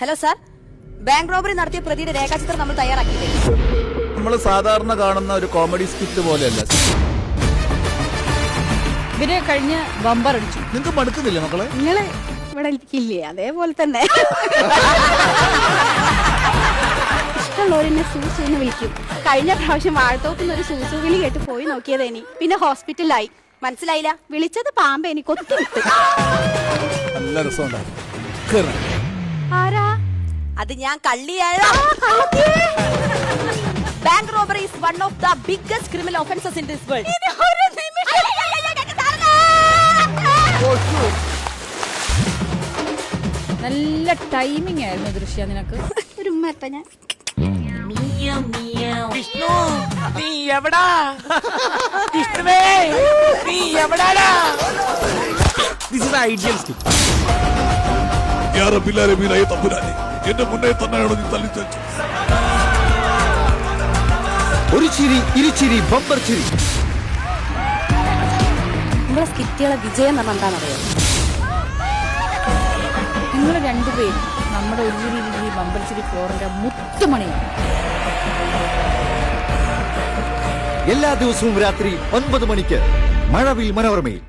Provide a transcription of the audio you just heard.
Hello sir, bank robbery നടത്തിയ പ്രതിയുടെ രേഖാചിത്രം നമ്മൾ തയ്യാറാക്കിയില്ലേ? നമ്മൾ സാധാരണ കാണുന്ന ഒരു കോമഡി സ്കിറ്റ് പോലെയല്ല. ഇവരെ കഴിഞ്ഞ് ബമ്പർ അടിച്ചു. നിങ്ങൾക്ക് മടുക്കുന്നില്ല മക്കളെ? നിങ്ങള് ഇവിടെ ഇരിക്കില്ലേ? അതേപോലെ തന്നെ ഇഷ്ടമുള്ളവരെന്നെ സൂസു എന്ന് വിളിക്കും. കഴിഞ്ഞ പ്രാവശ്യം വാഴത്തോക്കുന്ന ഒരു സൂസു വിളി കേട്ട് പോയി നോക്കിയതേനി. പിന്നെ ഹോസ്പിറ്റലിലായി. മനസ്സിലായില്ല, വിളിച്ചത് പാമ്പ് എനിക്ക് ഒത്തു വിട്ടു. നല്ല രസമുണ്ടാവും. ആരാ അത്? ഞാൻ കള്ളിയായ. Bank robbery is one of the biggest criminal offenses in this world. നല്ല ടൈമിംഗ് ആയിരുന്നു ദൃശ്യ നിനക്ക്. ഒരു ഉമ്മ ഞാൻ. വിഷ്ണു, നീ എവിടാ? വിഷ്ണുവേ, നീ എവിടാടാ? This is ideal skit. എന്റെ മുന്നേ തന്നെയാണോ നീ തല്ലിച്ചു? ഒരു ചിരി, ഇരുചിരി, ബമ്പർ ചിരി. നമ്മളെ സ്കിറ്റുകളെ വിജയം എന്ന് പറഞ്ഞാൽ എന്താണെന്നറിയോ? നിങ്ങൾ രണ്ടുപേരും നമ്മുടെ ഒരു ബമ്പർച്ചിരി ഫ്ലോറിന്റെ മുത്തുമണിയാണ്. എല്ലാ ദിവസവും രാത്രി 9 മണിക്ക് മഴവിൽ മനോരമയിൽ.